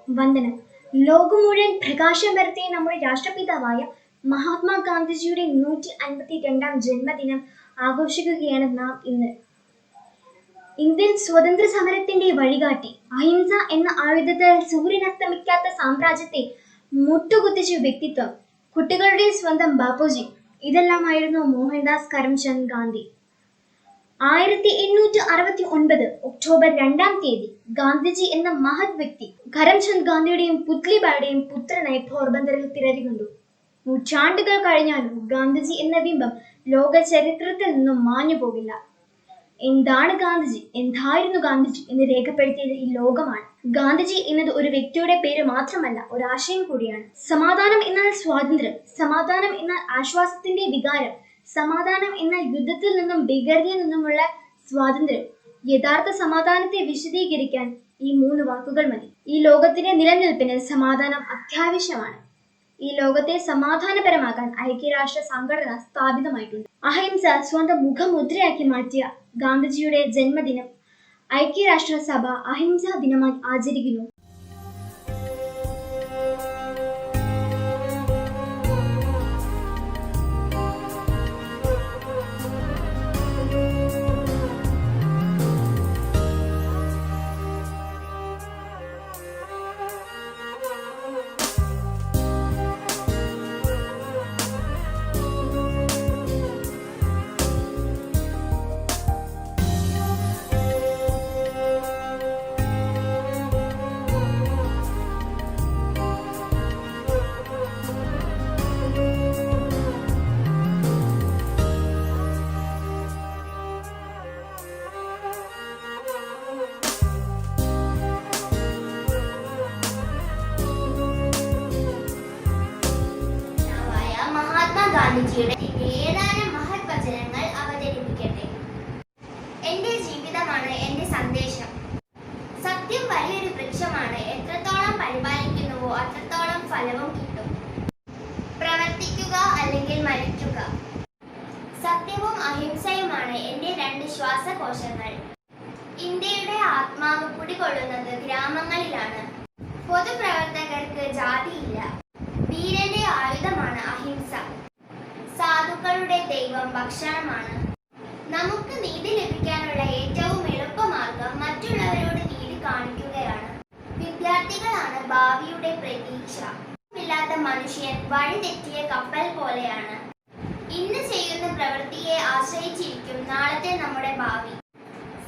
വന്ദനം. ലോകം മുഴുവൻ പ്രകാശം പരത്തിയ നമ്മുടെ രാഷ്ട്രപിതാവായ മഹാത്മാഗാന്ധിജിയുടെ 152-ാം ജന്മദിനം ആഘോഷിക്കുകയാണ് നാം ഇന്ന്. ഇന്ത്യൻ സ്വാതന്ത്ര്യ സമരത്തിന്റെ വഴികാട്ടി, അഹിംസ എന്ന ആയുധത്താൽ സൂര്യനസ്തമിക്കാത്ത സാമ്രാജ്യത്തെ മുട്ടുകുത്തിച്ച വ്യക്തിത്വം, കുട്ടികളുടെ സ്വന്തം ബാപ്പുജി, ഇതെല്ലാമായിരുന്നു മോഹൻദാസ് കരംചന്ദ് ഗാന്ധി. 1869 ഒക്ടോബർ 2-ാം തീയതി ഗാന്ധിജി എന്ന മഹത് വ്യക്തി കരംചന്ദ് ഗാന്ധിയുടെയും പുത്ലിബായുടെയും പുത്രനായി പോർബന്തറിൽ പിറവികൊണ്ടു. നൂറ്റാണ്ടുകൾ കഴിഞ്ഞാലും ഗാന്ധിജി എന്ന ബിംബം ലോക ചരിത്രത്തിൽ നിന്നും മാഞ്ഞു പോകില്ല. എന്താണ് ഗാന്ധിജി, എന്തായിരുന്നു ഗാന്ധിജി എന്ന് രേഖപ്പെടുത്തിയത് ഈ ലോകമാണ്. ഗാന്ധിജി എന്നത് ഒരു വ്യക്തിയുടെ പേര് മാത്രമല്ല, ഒരാശയം കൂടിയാണ്. സമാധാനം എന്നാൽ സ്വാതന്ത്ര്യം, സമാധാനം എന്നാൽ ആശ്വാസത്തിന്റെ വികാരം, സമാധാനം എന്നാൽ യുദ്ധത്തിൽ നിന്നും ഭീകരതയിൽ നിന്നുമുള്ള സ്വാതന്ത്ര്യം. യഥാർത്ഥ സമാധാനത്തെ വിശദീകരിക്കാൻ ഈ 3 വാക്കുകൾ മതി. ഈ ലോകത്തിന്റെ നിലനിൽപ്പിന് സമാധാനം അത്യാവശ്യമാണ്. ഈ ലോകത്തെ സമാധാനപരമാക്കാൻ ഐക്യരാഷ്ട്ര സംഘടന സ്ഥാപിതമായിട്ടുണ്ട്. അഹിംസ സ്വന്തം മുഖമുദ്രയാക്കി മാറ്റിയ ഗാന്ധിജിയുടെ ജന്മദിനം ഐക്യരാഷ്ട്ര സഭ അഹിംസാ ദിനമായി ആചരിക്കുന്നു. ഗാന്ധിജിയുടെ ഏതാനും മഹത് വചനങ്ങൾ അവതരിപ്പിക്കട്ടെ. എന്റെ ജീവിതമാണ് എന്റെ സന്ദേശം. സത്യം വലിയൊരു വൃക്ഷമാണ്. എത്രത്തോളം പരിപാലിക്കുന്നുവോ അത്രത്തോളം ഫലവും കിട്ടും. പ്രവർത്തിക്കുക അല്ലെങ്കിൽ മരിക്കുക. സത്യവും അഹിംസയുമാണ് എന്റെ 2 ശ്വാസകോശങ്ങൾ. ഇന്ത്യയുടെ ആത്മാവ് കുടികൊള്ളുന്നത് ഗ്രാമങ്ങളിലാണ്. പൊതുപ്രവർത്തകർക്ക് ജാതിയില്ല. വീരന്റെ ആയുധമാണ് അഹിംസ. സാധുക്കളുടെ ദൈവം ഭക്ഷണമാണ്. നമുക്ക് നീതി ലഭിക്കാനുള്ള ഏറ്റവും എളുപ്പമാർഗം മറ്റുള്ളവരോട് നീതി കാണിക്കുകയാണ്. വിദ്യാർത്ഥികളാണ് ഭാവിയുടെ പ്രതീക്ഷ. ഇല്ലാത്ത മനുഷ്യൻ വഴിതെറ്റിയ കപ്പൽ പോലെയാണ്. ഇന്ന് ചെയ്യുന്ന പ്രവൃത്തിയെ ആശ്രയിച്ചിരിക്കും നാളത്തെ നമ്മുടെ ഭാവി.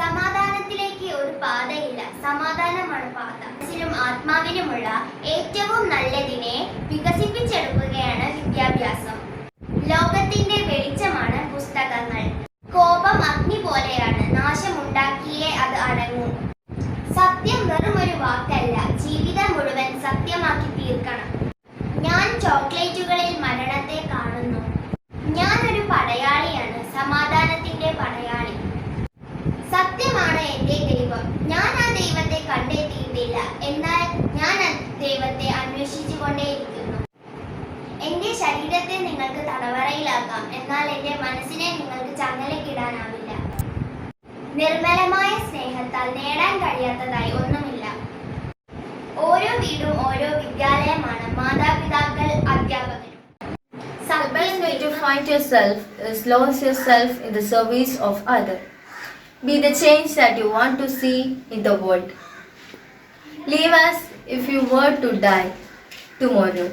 സമാധാനത്തിലേക്ക് ഒരു പാതയില്ല, സമാധാനമാണ് പാത. മനസ്സിലും ആത്മാവിനുമുള്ള ഏറ്റവും നല്ലതിനെ വികസിപ്പിച്ചെടുക്കുകയാണ് വിദ്യാഭ്യാസം. ലോകത്തിന്റെ വെളിച്ചമാണ് പുസ്തകങ്ങൾ. കോപം അഗ്നി പോലെയാണ്, നാശമുണ്ടാക്കിയേ അത് അടങ്ങൂ. സത്യം വെറും ഒരു വാക്കല്ല, ജീവിതം മുഴുവൻ സത്യമാക്കി തീർക്കണം. ഞാൻ ചോക്ലേറ്റുകളിൽ മരണത്തെ കാണുന്നു. ഞാൻ ഒരു പടയാളിയാണ്, സമാധാനത്തിന്റെ പടയാളി. സത്യമാണ് എന്റെ ദൈവം. ഞാൻ ആ ദൈവത്തെ കണ്ടെത്തിയിട്ടില്ല, എന്നാൽ ഞാൻ ആ ദൈവത്തെ അന്വേഷിച്ചു കൊണ്ടേയിരിക്കുന്നു. എന്റെ ശരീരത്തെ നിങ്ങൾക്ക് തടവറയിലാക്കാം, എന്നാൽ എന്റെ മനസ്സിനെ നിങ്ങൾക്ക് ചങ്ങലക്കിടാനാവില്ല. നിർമ്മലമായ സ്നേഹത്താൽ നേടാൻ കഴിയാത്തതായി ഒന്നുമില്ല. ഓരോ വീടും ഓരോ വിദ്യാലയമാണ്, മാതാപിതാക്കൾ അധ്യാപകരും. The best way to find yourself is lose yourself in the service of others. Be the change that you want to see in the world. Live as if you were to die tomorrow.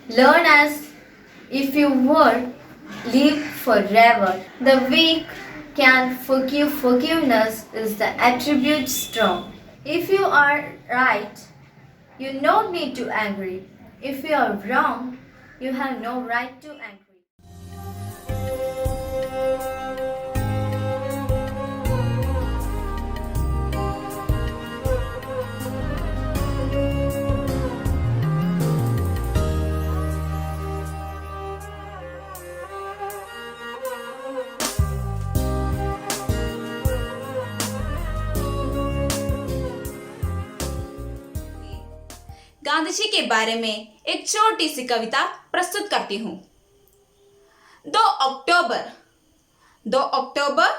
Learn as if you were live forever. The weak can forgive. Forgiveness is the attribute strong. If you are right, you no need to angry. If you are wrong, you have no right to angry. Gandhi ji के बारे में एक छोटी सी कविता प्रस्तुत करती हूँ। 2 अक्टूबर 2 अक्टूबर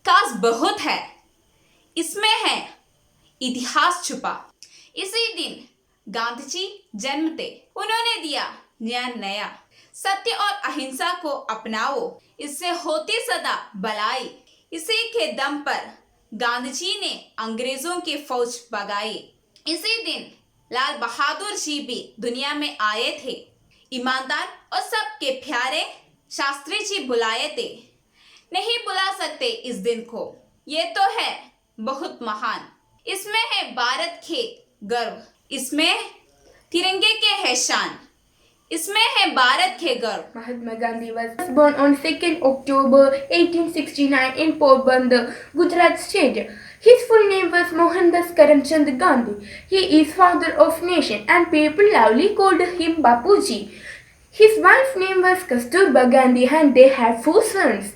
खास बहुत है, इसमें है इतिहास छुपा। इसी दिन गांधी जी जन्म थे। उन्होंने दिया नया सत्य और अहिंसा को अपनाओ, इससे होती सदा भलाई। इसी के दम पर गांधी जी ने अंग्रेजों की फौज भगाई। इसी दिन लाल बहादुर जी भी दुनिया में आए थे। ईमानदार और सबके प्यारे शास्त्री जी बुलाए थे। नहीं बुला सकते इस दिन को, ये तो है बहुत महान। इसमें है भारत के गर्व, इसमें तिरंगे के है शान, इसमें है भारत के गर्व। Mahatma Gandhi was born on 2nd October 1869 in Porbandar, Gujarat state. His full name was Mohandas Karamchand Gandhi. He is father of nation and people loudly called him Bapuji. His wife's name was Kasturba Gandhi and they had 4 sons.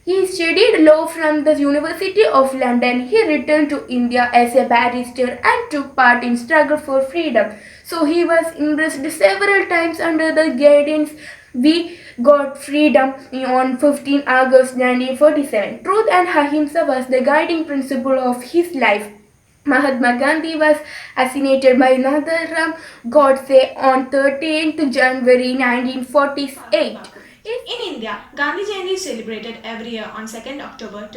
He studied law from the University of London. He returned to India as a barrister and took part in struggle for freedom. So he was imprisoned several times under the guidance. We got freedom on 15 August 1947. Truth and ahimsa was the guiding principle of his life. Mahatma Gandhi was assassinated by Natharam Godse on 13th January 1948. In India, Gandhi Jayanti is celebrated every year on 2nd October.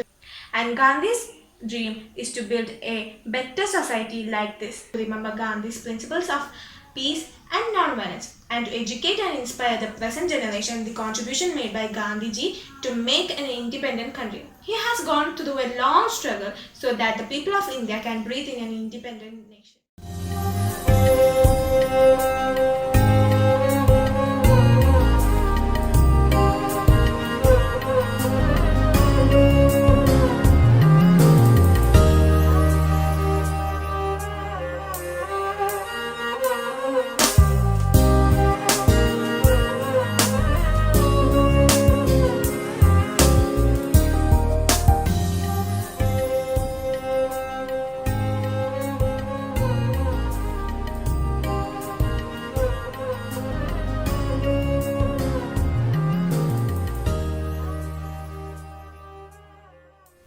And Gandhi's dream is to build a better society like this. Remember Gandhi's principles of peace and non-violence, and to educate and inspire the present generation the contribution made by Gandhi ji to make an independent country. He has gone through a long struggle so that the people of India can breathe in an independent nation.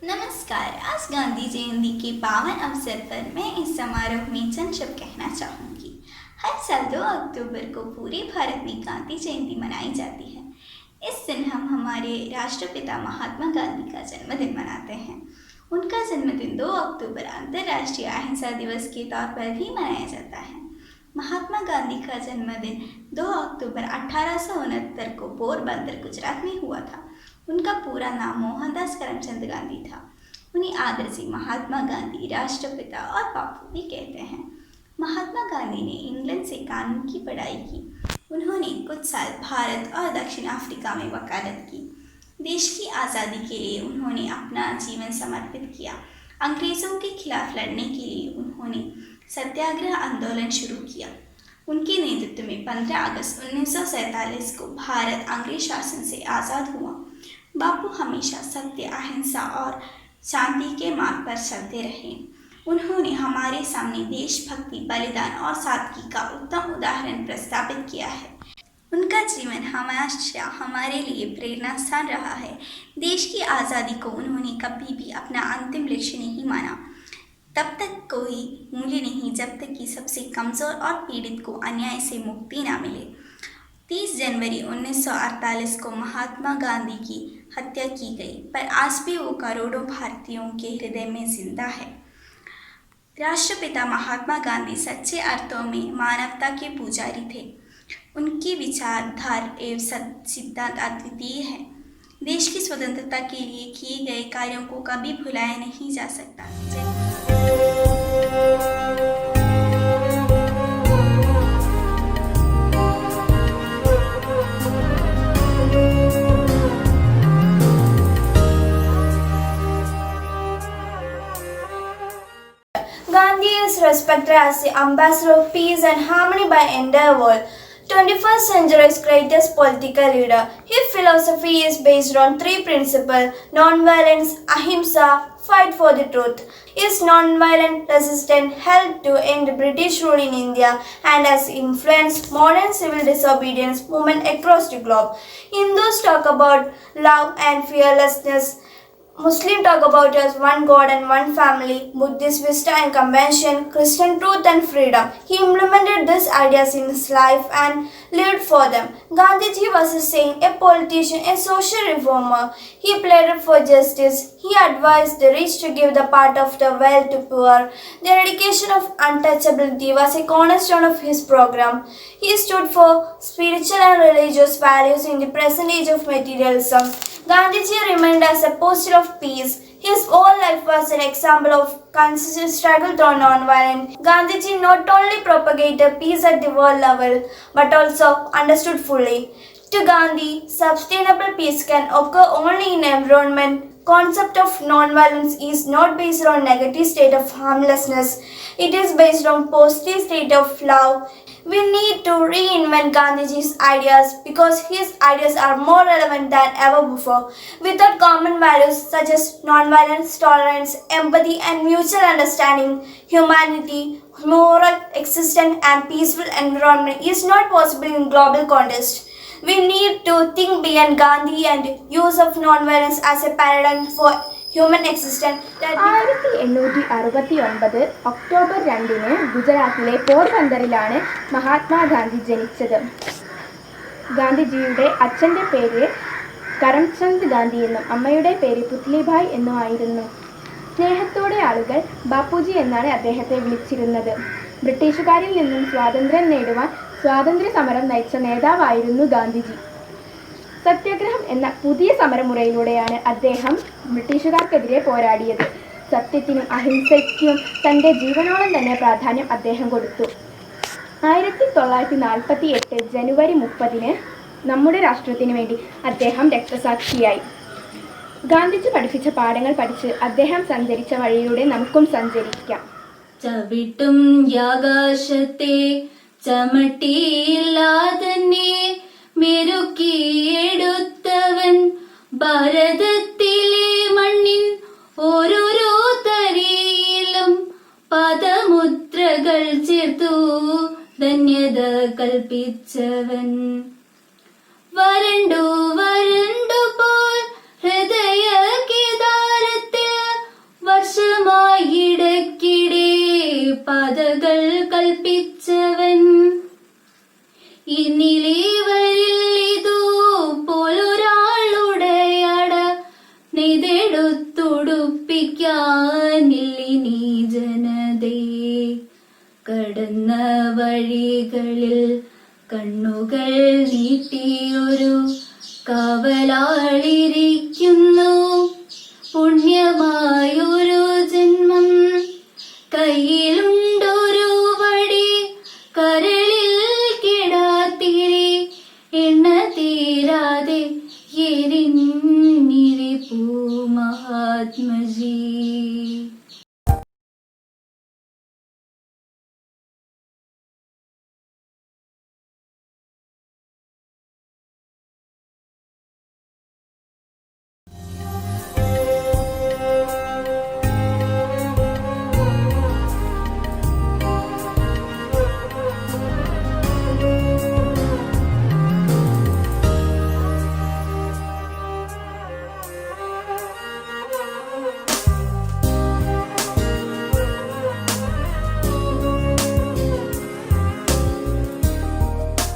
नमस्कार। आज गांधी जयंती के पावन अवसर पर मैं इस समारोह में चंद शब्द कहना चाहूँगी। हर साल 2 अक्टूबर को पूरे भारत में गांधी जयंती मनाई जाती है। इस दिन हम हमारे राष्ट्रपिता महात्मा गांधी का जन्मदिन मनाते हैं। उनका जन्मदिन 2 अक्टूबर अंतर्राष्ट्रीय अहिंसा दिवस के तौर पर भी मनाया जाता है। महात्मा गांधी का जन्मदिन 2 अक्टूबर 1869 को पोरबंदर गुजरात में हुआ था। उनका पूरा नाम मोहनदास करमचंद गांधी था। उन्हें आदर से महात्मा गांधी, राष्ट्रपिता और बापू भी कहते हैं। महात्मा गांधी ने इंग्लैंड से कानून की पढ़ाई की। उन्होंने कुछ साल भारत और दक्षिण अफ्रीका में वकालत की। देश की आज़ादी के लिए उन्होंने अपना जीवन समर्पित किया। अंग्रेज़ों के खिलाफ लड़ने के लिए उन्होंने सत्याग्रह आंदोलन शुरू किया। उनके नेतृत्व में 15 अगस्त 1947 को भारत अंग्रेज शासन से आज़ाद हुआ। बापू हमेशा सत्य, अहिंसा और शांति के मार्ग पर चलते रहे। उन्होंने हमारे सामने देशभक्ति, बलिदान और सादगी का उत्तम उदाहरण प्रस्थापित किया है। उनका जीवन हमेशा हमारे लिए प्रेरणा स्थान रहा है। देश की आज़ादी को उन्होंने कभी भी अपना अंतिम लक्ष्य नहीं माना। तब तक कोई मूल्य नहीं जब तक कि सबसे कमज़ोर और पीड़ित को अन्याय से मुक्ति ना मिले। 30 जनवरी 1948 को महात्मा गांधी की हत्या की गई, पर आज भी वो करोड़ों भारतीयों के हृदय में जिंदा है। राष्ट्रपिता महात्मा गांधी सच्चे अर्थों में मानवता के पुजारी थे। उनकी विचारधारा एवं सिद्धांत अद्वितीय है। देश की स्वतंत्रता के लिए किए गए कार्यों को कभी भुलाया नहीं जा सकता। Gandhi is respected as the ambassador of peace and harmony by the entire world. 21st century's greatest political leader. His philosophy is based on 3 principles: non-violence, ahimsa, fight for the truth. His non-violent resistance helped to end British rule in India and has influenced modern civil disobedience movement across the globe. Hindus talk about love and fearlessness. Muslim talk about as one God and one family, Buddhist wisdom and compassion, Christian truth and freedom. He implemented these ideas in his life and lived for them. Gandhiji was a saint, a politician, a social reformer. He pleaded for justice. He advised the rich to give the part of the wealth to poor. The eradication of untouchability was a cornerstone of his program. He stood for spiritual and religious values in the present age of materialism. Gandhiji remained as a apostle of peace. His whole life was an example of consistent struggle to non-violence. Gandhiji not only propagated peace at the world level, but also understood fully. To Gandhi, sustainable peace can occur only in environment. Concept of non-violence is not based on negative state of harmlessness. It is based on positive state of love. We need to reinvent Gandhiji's ideas because his ideas are more relevant than ever before. Without common values such as non-violence, tolerance, empathy and mutual understanding, humanity, moral, existence and peaceful environment is not possible in global context. We need to think beyond Gandhi and use of non-violence as a paradigm for human existence. 1869 October 2-ന് ഗുജറാത്തിലെ പോർബന്തറിലാണ് മഹാത്മാഗാന്ധി ജനിച്ചത്. ഗാന്ധിജിയുടെ അച്ഛൻ്റെ പേര് കരംചന്ദ് ഗാന്ധി എന്നും അമ്മയുടെ പേര് പുത്ലിഭായ് എന്നും ആയിരുന്നു. സ്നേഹത്തോടെ ആളുകൾ ബാപ്പുജി എന്നാണ് അദ്ദേഹത്തെ വിളിച്ചിരുന്നത്. ബ്രിട്ടീഷുകാരിൽ നിന്നും സ്വാതന്ത്ര്യം നേടുവാൻ സ്വാതന്ത്ര്യ സമരം നയിച്ച നേതാവായിരുന്നു ഗാന്ധിജി. സത്യാഗ്രഹം എന്ന പുതിയ സമരമുറയിലൂടെയാണ് അദ്ദേഹം ബ്രിട്ടീഷുകാർക്കെതിരെ പോരാടിയത്. സത്യത്തിനും അഹിംസയ്ക്കും തൻ്റെ ജീവനോളം തന്നെ പ്രാധാന്യം അദ്ദേഹം കൊടുത്തു. 1948 ജനുവരി 30-ന് നമ്മുടെ രാഷ്ട്രത്തിന് വേണ്ടി അദ്ദേഹം രക്തസാക്ഷിയായി. ഗാന്ധിജി പഠിപ്പിച്ച പാഠങ്ങൾ പഠിച്ച് അദ്ദേഹം സഞ്ചരിച്ച വഴിയിലൂടെ നമുക്കും സഞ്ചരിക്കാം. ചവിട്ടും ആകാശത്തെ ചമട്ടിയില്ലാതന്നെ മെരുക്കിയെടുത്തവൻ ഭാരതത്തിലെ മണ്ണിൻ ഓരോരോ തരിയിലും പദമുദ്രകൾ ചേർത്തു ധന്യത കൽപ്പിച്ചവൻ. വരണ്ടു വരണ്ടു പോൽ ഹൃദയ കേദാരത്തിൽ വർഷമായിടക്കിടെ പദകൾ കൽപ്പിച്ചവൻ. ഇന്നിലേവരില്ലിതു പോലൊരാളുടെ അട നെയ്തെടുത്തുടുപ്പിക്കാനില്ലിനീ ജനതയെ. കടന്ന വഴികളിൽ കണ്ണുകൾ നീട്ടിയൊരു കാവലാളിരിക്കുന്നു. പുണ്യമായൊരു ജന്മം കയ്യിലുണ്ടൊരു വടി, കരളിൽ കിടാത്തിരി എണ്ണ തീരാതെ എരിഞ്ഞിരിപ്പൂ മഹാത്മജി.